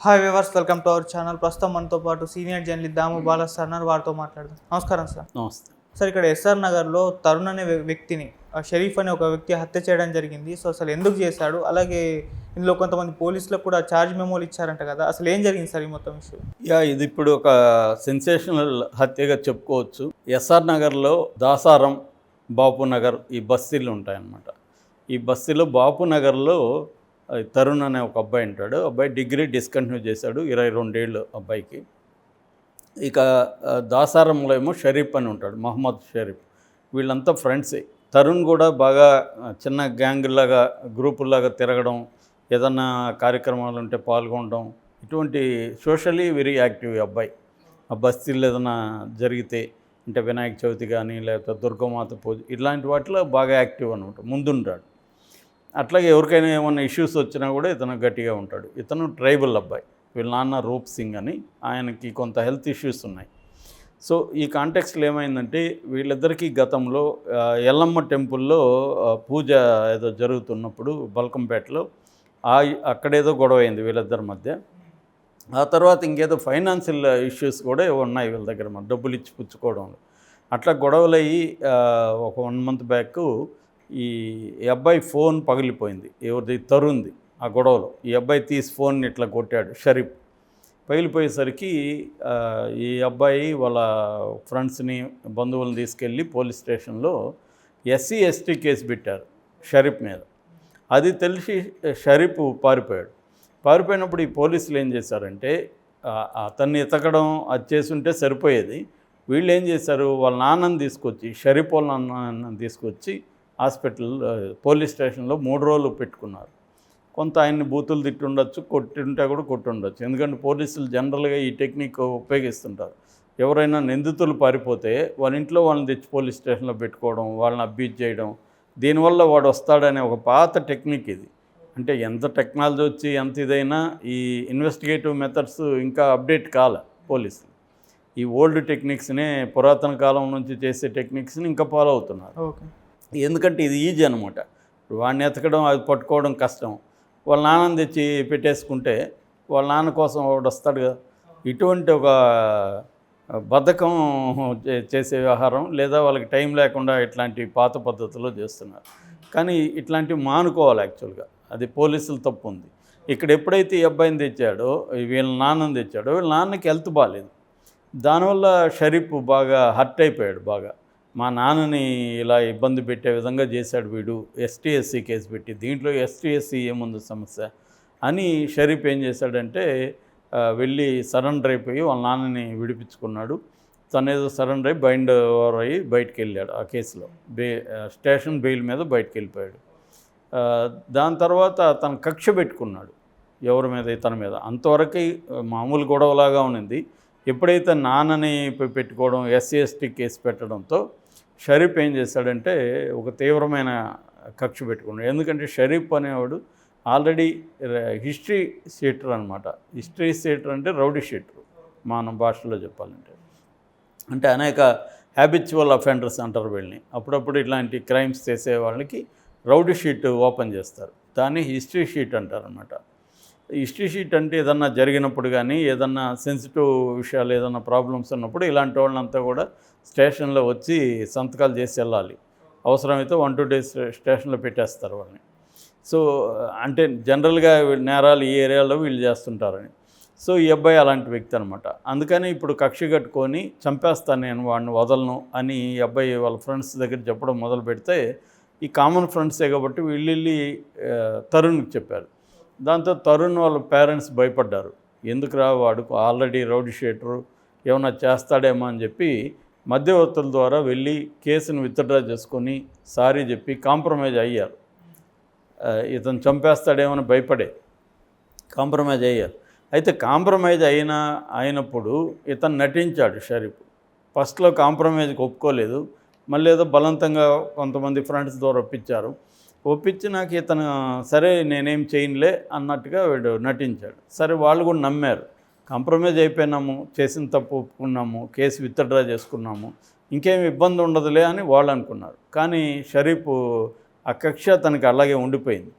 Hi viewers, welcome to our channel. ప్రస్తుతం మనతో పాటు సీనియర్ జర్నలిస్ట్ దాము బాలా సార్ ఉన్నారు. వారితో మాట్లాడదాం. నమస్కారం సార్. నమస్తే సార్, ఇక్కడ ఎస్ఆర్ నగర్లో తరుణ్ అనే వ్యక్తిని షరీఫ్ అనే ఒక వ్యక్తి హత్య చేయడం జరిగింది. సో అసలు ఎందుకు చేశాడు, అలాగే ఇందులో కొంతమంది పోలీసులకు కూడా ఛార్జ్ మెమోలు ఇచ్చారంట కదా, అసలు ఏం జరిగింది సార్ ఈ మొత్తం ఇష్యూ? ఇది ఇప్పుడు ఒక సెన్సేషనల్ హత్యగా చెప్పుకోవచ్చు. ఎస్ఆర్ నగర్లో దాసారం, బాపు నగర్ ఈ బస్తీలు ఉంటాయన్నమాట. ఈ బస్తీలో బాపు నగర్లో తరుణ్ అనే ఒక అబ్బాయి ఉంటాడు. అబ్బాయి డిగ్రీ డిస్కంటిన్యూ చేశాడు, 22 ఏళ్ళు అబ్బాయికి. ఇక దాసారంలో ఏమో షరీఫ్ అని ఉంటాడు, మహమ్మద్ షరీఫ్. వీళ్ళంతా ఫ్రెండ్సే. తరుణ్ కూడా బాగా చిన్న గ్యాంగులాగా గ్రూపుల్లాగా తిరగడం, ఏదన్నా కార్యక్రమాలు ఉంటే పాల్గొనడం, ఇటువంటి సోషలీ వెరీ యాక్టివ్ అబ్బాయి. ఆ బస్తీల్లో ఏదైనా జరిగితే అంటే వినాయక చవితి కానీ లేకపోతే దుర్గమాత పూజ ఇలాంటి వాటిలో బాగా యాక్టివ్ అనమాట, ముందుంటాడు. అట్లాగే ఎవరికైనా ఏమైనా ఇష్యూస్ వచ్చినా కూడా ఇతను గట్టిగా ఉంటాడు. ఇతను ట్రైబల్ అబ్బాయి. వీళ్ళ నాన్న రూప్ సింగ్ అని, ఆయనకి కొంత హెల్త్ ఇష్యూస్ ఉన్నాయి. సో ఈ కాంటెక్స్లో ఏమైందంటే వీళ్ళిద్దరికీ గతంలో ఎల్లమ్మ టెంపుల్లో పూజ ఏదో జరుగుతున్నప్పుడు బల్కంపేటలో అక్కడేదో గొడవ అయింది వీళ్ళిద్దరి మధ్య. ఆ తర్వాత ఇంకేదో ఫైనాన్షియల్ ఇష్యూస్ కూడా ఉన్నాయి వీళ్ళ దగ్గర, మన డబ్బులు ఇచ్చి పుచ్చుకోవడంలో. అట్లా గొడవలు అయ్యి ఒక 1 మంత్ బ్యాక్ ఈ అబ్బాయి ఫోన్ పగిలిపోయింది, ఎవరిది తరుణ్ది. ఆ గొడవలో ఈ అబ్బాయి తీసి ఫోన్ని ఇట్లా కొట్టాడు షరీఫ్. పగిలిపోయేసరికి ఈ అబ్బాయి వాళ్ళ ఫ్రెండ్స్ని బంధువులను తీసుకెళ్ళి పోలీస్ స్టేషన్లో SC ST కేసు పెట్టారు షరీఫ్ మీద. అది తెలిసి షరీఫ్ పారిపోయాడు. పారిపోయినప్పుడు ఈ పోలీసులు ఏం చేశారంటే అతన్ని ఎతకడం అది చేసుంటే సరిపోయేది. వీళ్ళు ఏం చేశారు, వాళ్ళ నాన్నని తీసుకొచ్చి, షరీఫ్ వాళ్ళ నాన్నని తీసుకొచ్చి హాస్పిటల్ పోలీస్ స్టేషన్లో 3 రోజులు పెట్టుకున్నారు. కొంత ఆయన్ని బూతులు తిట్టుండొచ్చు, కొట్టుంటే కూడా కొట్టుండొచ్చు. ఎందుకంటే పోలీసులు జనరల్గా ఈ టెక్నిక్ ఉపయోగిస్తుంటారు. ఎవరైనా నిందితులు పారిపోతే వాళ్ళ ఇంట్లో వాళ్ళని తెచ్చి పోలీస్ స్టేషన్లో పెట్టుకోవడం, వాళ్ళని అబ్యూజ్ చేయడం, దీనివల్ల వాడు వస్తాడనే ఒక పాత టెక్నిక్ ఇది. అంటే ఎంత టెక్నాలజీ వచ్చి ఎంత ఇదైనా ఈ ఇన్వెస్టిగేటివ్ మెథడ్స్ ఇంకా అప్డేట్ కాలే పోలీసులు. ఈ ఓల్డ్ టెక్నిక్స్నే, పురాతన కాలం నుంచి చేసే టెక్నిక్స్ని ఇంకా ఫాలో అవుతున్నారు. ఓకే, ఎందుకంటే ఇది ఈజీ అనమాట. వాడిని ఎతకడం, అది పట్టుకోవడం కష్టం. వాళ్ళ నాన్నని తెచ్చి పెట్టేసుకుంటే వాళ్ళ నాన్న కోసం వాడు వస్తాడు కదా. ఇటువంటి ఒక బద్ధకం చేసే వ్యవహారం, లేదా వాళ్ళకి టైం లేకుండా ఇట్లాంటి పాత పద్ధతిలో చేస్తున్నారు. కానీ ఇట్లాంటివి మానుకోవాలి యాక్చువల్గా. అది పోలీసులు తప్పు ఉంది. ఇక్కడ ఎప్పుడైతే ఈ అబ్బాయిని తెచ్చాడో, వీళ్ళ నాన్నని తెచ్చాడో, వీళ్ళ నాన్నకి హెల్త్ బాగాలేదు. దానివల్ల షరీఫ్ బాగా హర్ట్ అయిపోయాడు. బాగా మా నాన్నని ఇలా ఇబ్బంది పెట్టే విధంగా చేశాడు వీడు, ST SC కేసు పెట్టి. దీంట్లో ST SC ఏముంది సమస్య అని షరీఫ్ ఏం చేశాడంటే వెళ్ళి సరెండర్ అయిపోయి వాళ్ళ నాన్నని విడిపించుకున్నాడు. తనేదో సరెండర్ అయ్యి బైండ్ ఓవర్ అయ్యి బయటికి వెళ్ళాడు ఆ కేసులో. స్టేషన్ బెయిల్ మీద బయటికి వెళ్ళిపోయాడు. దాని తర్వాత తను కక్ష పెట్టుకున్నాడు ఎవరి మీద, ఇతని మీద. అంతవరకు మామూలు గొడవలాగా ఉన్నది. ఎప్పుడైతే నాన్నని పెట్టుకోవడం, SC ST కేసు పెట్టడంతో షరీఫ్ ఏం చేశాడంటే ఒక తీవ్రమైన కక్ష పెట్టుకున్నాడు. ఎందుకంటే షరీఫ్ అనేవాడు ఆల్రెడీ హిస్టరీ షీటర్ అనమాట. హిస్టరీ షీటర్ అంటే రౌడీ షీటర్ మన భాషలో చెప్పాలంటే. అంటే అనేక హ్యాబిచువల్ అఫెండర్స్ అంటారు వీళ్ళని. అప్పుడప్పుడు ఇట్లాంటి క్రైమ్స్ చేసే వాళ్ళకి రౌడీ షీట్ ఓపెన్ చేస్తారు, దాన్ని హిస్టరీ షీట్ అంటారనమాట. హిస్టరీ షీట్ అంటే ఏదన్నా జరిగినప్పుడు కానీ, ఏదన్నా సెన్సిటివ్ విషయాలు, ఏదన్నా ప్రాబ్లమ్స్ ఉన్నప్పుడు ఇలాంటి వాళ్ళంతా కూడా స్టేషన్లో వచ్చి సంతకాలు చేసి వెళ్ళాలి. అవసరమైతే 1-2 డేస్ స్టేషన్లో పెట్టేస్తారు వాళ్ళని. సో అంటే జనరల్గా నేరాలు ఈ ఏరియాలో వీళ్ళు చేస్తుంటారని. సో ఈ అబ్బాయి అలాంటి వ్యక్తి అనమాట. అందుకని ఇప్పుడు కక్ష కట్టుకొని చంపేస్తాను నేను, వాడిని వదలను అని ఈ అబ్బాయి వాళ్ళ ఫ్రెండ్స్ దగ్గర చెప్పడం మొదలు పెడితే, ఈ కామన్ ఫ్రెండ్సే కాబట్టి వీళ్ళి తరుణ్కి చెప్పారు. దాంతో తరుణ్ వాళ్ళ పేరెంట్స్ భయపడ్డారు. ఎందుకురా, వాడు ఆల్రెడీ రౌడీ షీటరు, ఏమన్నా చేస్తాడేమో అని చెప్పి మధ్యవర్తుల ద్వారా వెళ్ళి కేసును విత్డ్రా చేసుకొని సారీ చెప్పి కాంప్రమైజ్ అయ్యారు. ఇతను చంపేస్తాడేమో అని భయపడే కాంప్రమైజ్ అయ్యారు. అయితే కాంప్రమైజ్ అయినప్పుడు ఇతను నటించాడు షరీఫ్. ఫస్ట్లో కాంప్రమైజ్కి ఒప్పుకోలేదు, మళ్ళీ ఏదో బలవంతంగా కొంతమంది ఫ్రెండ్స్ ద్వారా ఒప్పించి నాకు ఇతను సరే నేనేం చేయనులే అన్నట్టుగా వీడు నటించాడు. సరే వాళ్ళు కూడా నమ్మారు. కాంప్రమైజ్ అయిపోయినాము, చేసిన తప్పు ఒప్పుకున్నాము, కేసు విత్డ్రా చేసుకున్నాము, ఇంకేం ఇబ్బంది ఉండదులే అని వాళ్ళు అనుకున్నారు. కానీ షరీఫ్ ఆ కక్ష తనకి అలాగే ఉండిపోయింది.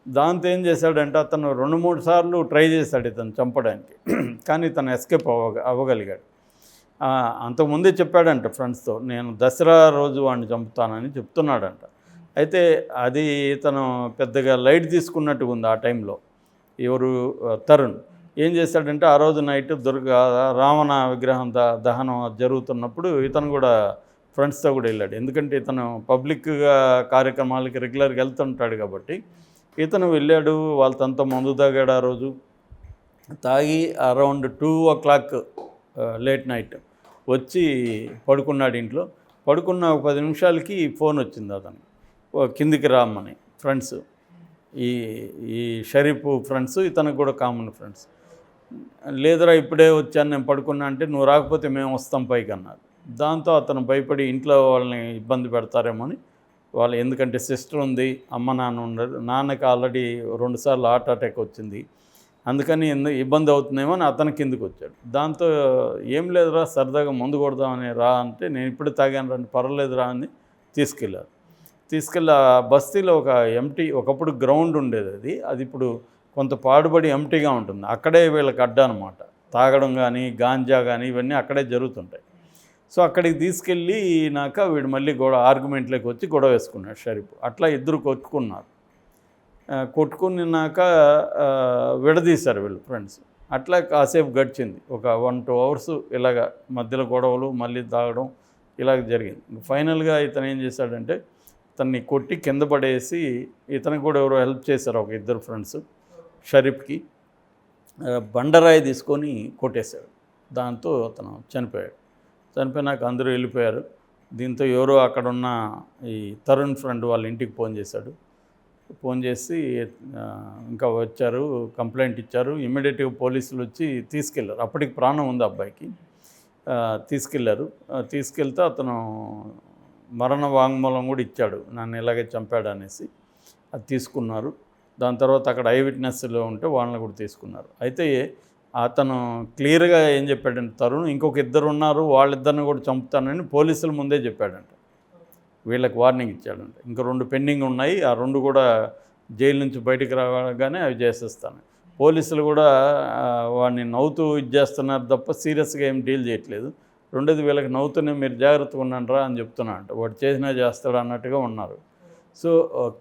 దాంతో ఏం చేశాడంటే అతను 2-3 సార్లు ట్రై చేశాడు ఇతను చంపడానికి, కానీ ఇతను ఎస్కేప్ అవ్వగలిగాడు. అంతకుముందే చెప్పాడంట ఫ్రెండ్స్తో, నేను దసరా రోజు వాడిని చంపుతానని చెప్తున్నాడంట. అయితే అది ఇతను పెద్దగా లైట్ తీసుకున్నట్టుగా ఉంది ఆ టైంలో. ఎవరు తరుణ్ ఏం చేశాడంటే ఆ రోజు నైట్ రావణ విగ్రహం దహనం జరుగుతున్నప్పుడు ఇతను కూడా ఫ్రెండ్స్తో కూడా వెళ్ళాడు. ఎందుకంటే ఇతను పబ్లిక్గా కార్యక్రమాలకి రెగ్యులర్గా వెళ్తుంటాడు కాబట్టి ఇతను వెళ్ళాడు. వాళ్ళతో మందు తాగాడు. ఆ రోజు తాగి అరౌండ్ 2 o'clock లేట్ నైట్ వచ్చి పడుకున్నాడు ఇంట్లో. పడుకున్న ఒక 10 నిమిషాలకి ఫోన్ వచ్చింది అతను, కిందికి రామ్మని. ఫ్రెండ్స్, ఈ షరీఫ్ ఫ్రెండ్స్, ఇతనికి కూడా కామన్ ఫ్రెండ్స్. లేదురా ఇప్పుడే వచ్చాను నేను పడుకున్నా అంటే, నువ్వు రాకపోతే మేము వస్తాం పైకి అన్నారు. దాంతో అతను భయపడి ఇంట్లో వాళ్ళని ఇబ్బంది పెడతారేమో అని వాళ్ళు, ఎందుకంటే సిస్టర్ ఉంది, అమ్మ నాన్న ఉండరు, నాన్నకి ఆల్రెడీ 2 సార్లు హార్ట్ అటాక్ వచ్చింది, అందుకని ఇబ్బంది అవుతుందేమో అని అతను కిందకి వచ్చాడు. దాంతో ఏం లేదురా సరదాగా మందు కొడదామని రా అంటే, నేను ఇప్పుడు తాగాను రండి పర్వాలేదురా అని తీసుకెళ్ళి ఆ బస్తీలో ఒకప్పుడు గ్రౌండ్ ఉండేది, అది ఇప్పుడు కొంత పాడుబడి ఎంటీగా ఉంటుంది. అక్కడే వీళ్ళకి అడ్డా అనమాట. తాగడం కానీ గాంజా కానీ ఇవన్నీ అక్కడే జరుగుతుంటాయి. సో అక్కడికి తీసుకెళ్ళినాక వీడు మళ్ళీ ఆర్గ్యుమెంట్లోకి వచ్చి గొడవ వేసుకున్నాడు షరీఫ్. అట్లా ఇద్దరు కొట్టుకున్నారు. కొట్టుకున్నాక విడదీశారు వీళ్ళు ఫ్రెండ్స్. అట్లా కాసేపు గడిచింది, ఒక 1-2 hours ఇలాగ మధ్యలో గొడవలు మళ్ళీ తాగడం ఇలాగ జరిగింది. ఫైనల్గా ఇతను ఏం చేశాడంటే ఇతన్ని కొట్టి కింద పడేసి, ఇతనికి కూడా ఎవరో హెల్ప్ చేశారు, ఒక 2 ఫ్రెండ్స్ షరీఫ్కి, బండరాయి తీసుకొని కొట్టేశాడు. దాంతో అతను చనిపోయాడు. చనిపోయినాక అందరూ వెళ్ళిపోయారు. దీంతో ఎవరో అక్కడున్న ఈ తరుణ్ ఫ్రెండ్ వాళ్ళ ఇంటికి ఫోన్ చేశాడు. ఫోన్ చేసి ఇంకా వచ్చారు, కంప్లైంట్ ఇచ్చారు. ఇమ్మీడియట్గా పోలీసులు వచ్చి తీసుకెళ్లారు. అప్పటికి ప్రాణం ఉంది అబ్బాయికి. తీసుకెళ్లారు. తీసుకెళ్తే అతను మరణ వాంగ్మూలం కూడా ఇచ్చాడు, నన్ను ఇలాగే చంపాడు అనేసి. అది తీసుకున్నారు. దాని తర్వాత అక్కడ ఐ విట్నెస్లో ఉంటే వాళ్ళని కూడా తీసుకున్నారు. అయితే అతను క్లియర్గా ఏం చెప్పాడంటే తరుణ్, ఇంకొక 2 ఉన్నారు, వాళ్ళిద్దరిని కూడా చంపుతానని పోలీసుల ముందే చెప్పాడంట. వీళ్ళకి వార్నింగ్ ఇచ్చాడంట. ఇంకా 2 పెండింగ్ ఉన్నాయి, ఆ 2 కూడా జైలు నుంచి బయటికి రాగానే అవి చేసేస్తాను. పోలీసులు కూడా వాడిని నవ్వుతూ చేస్తున్నారు తప్ప సీరియస్గా ఏం డీల్ చేయట్లేదు. రెండోది వీళ్ళకి నవ్వుతూనే మీరు జాగ్రత్తగా ఉన్నారా అని చెప్తున్నారంట. వాడు చేసినా చేస్తాడు అన్నట్టుగా ఉన్నారు. సో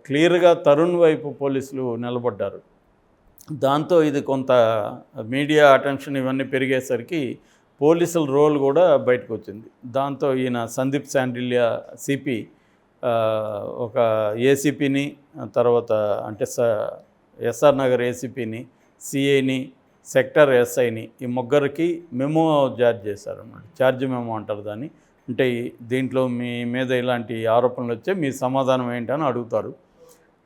క్లియర్గా తరుణ్ వైపు పోలీసులు నిలబడ్డారు. దాంతో ఇది కొంత మీడియా అటెన్షన్ ఇవన్నీ పెరిగేసరికి పోలీసుల రోల్ కూడా బయటకు వచ్చింది. దాంతో ఈయన సందీప్ శాండిల్య సిపి ఒక ఏసీపీని, తర్వాత అంటే ఎస్ఆర్ నగర్ ఏసీపీని, సిఐని, సెక్టర్ ఎస్ఐని, ఈ 3కి మెమో జారీ చేశారన్నమాట. ఛార్జ్ మెమో అంటారు దాన్ని. అంటే దీంట్లో మీ మీద ఇలాంటి ఆరోపణలు వచ్చే మీ సమాధానం ఏంటని అడుగుతారు.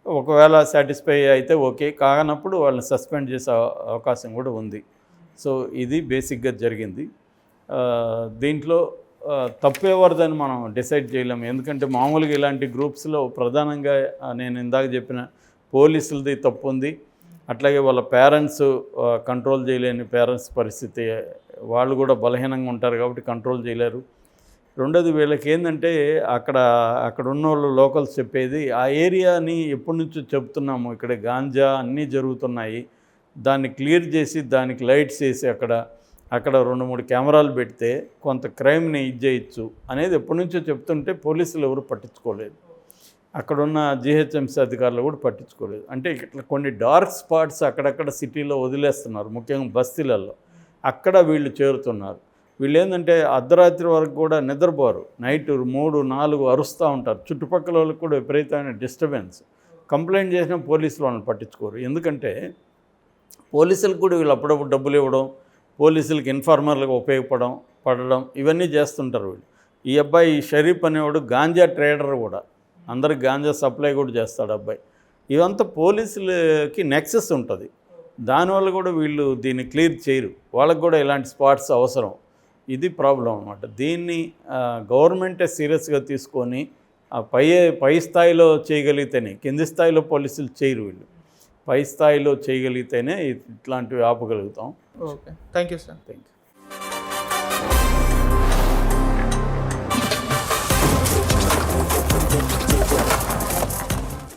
ఒకవేళ సాటిస్ఫై అయితే ఓకే, కానప్పుడు వాళ్ళని సస్పెండ్ చేసే అవకాశం కూడా ఉంది. సో ఇది బేసిక్గా జరిగింది. దీంట్లో తప్పేవరదని మనం డిసైడ్ చేయలేము. ఎందుకంటే మామూలుగా ఇలాంటి గ్రూప్స్లో ప్రధానంగా నేను ఇందాక చెప్పిన పోలీసులది తప్పు ఉంది. అట్లాగే వాళ్ళ పేరెంట్స్ కంట్రోల్ చేయలేని పేరెంట్స్ పరిస్థితి, వాళ్ళు కూడా బలహీనంగా ఉంటారు కాబట్టి కంట్రోల్ చేయలేరు. రెండోది వీళ్ళకి ఏంటంటే అక్కడ ఉన్న వాళ్ళు లోకల్స్ చెప్పేది, ఆ ఏరియాని ఎప్పటి నుంచో చెప్తున్నాము, ఇక్కడ గాంజా అన్నీ జరుగుతున్నాయి, దాన్ని క్లియర్ చేసి దానికి లైట్స్ వేసి అక్కడ 2-3 కెమెరాలు పెడితే కొంత క్రైమ్ని చేయొచ్చు అనేది ఎప్పటి నుంచో చెప్తుంటే పోలీసులు ఎవరు పట్టించుకోలేదు. అక్కడున్న జిహెచ్ఎంసీ అధికారులు కూడా పట్టించుకోలేదు. అంటే ఇట్లా కొన్ని డార్క్ స్పాట్స్ అక్కడక్కడ సిటీలో వదిలేస్తున్నారు, ముఖ్యంగా బస్తీలలో. అక్కడ వీళ్ళు చేరుతున్నారు. వీళ్ళు ఏంటంటే అర్ధరాత్రి వరకు కూడా నిద్రపోరు, నైట్ 3-4 అరుస్తూ ఉంటారు. చుట్టుపక్కల వాళ్ళకి కూడా విపరీతమైన డిస్టర్బెన్స్. కంప్లైంట్ చేసినా పోలీసులు వాళ్ళని పట్టించుకోరు. ఎందుకంటే పోలీసులకు కూడా వీళ్ళు అప్పుడప్పుడు డబ్బులు ఇవ్వడం, పోలీసులకు ఇన్ఫార్మర్లుగా ఉపయోగపడడం ఇవన్నీ చేస్తుంటారు వీళ్ళు. ఈ అబ్బాయి షరీఫ్ అనేవాడు గాంజా ట్రేడర్ కూడా, అందరికి గాంజా సప్లై కూడా చేస్తాడు అబ్బాయి. ఇదంతా పోలీసులకి నెక్సెస్ ఉంటుంది. దానివల్ల కూడా వీళ్ళు దీన్ని క్లియర్ చేయరు. వాళ్ళకు కూడా ఇలాంటి స్పాట్స్ అవసరం. ఇది ప్రాబ్లం అన్నమాట. దీన్ని గవర్నమెంటే సీరియస్గా తీసుకొని పై స్థాయిలో చేయగలిగితేనే, కింది స్థాయిలో పోలీసులు చేయరు. వీళ్ళు పై స్థాయిలో చేయగలిగితేనే ఇట్లాంటివి ఆపగలుగుతాం. Okay, thank you sir. Thank you.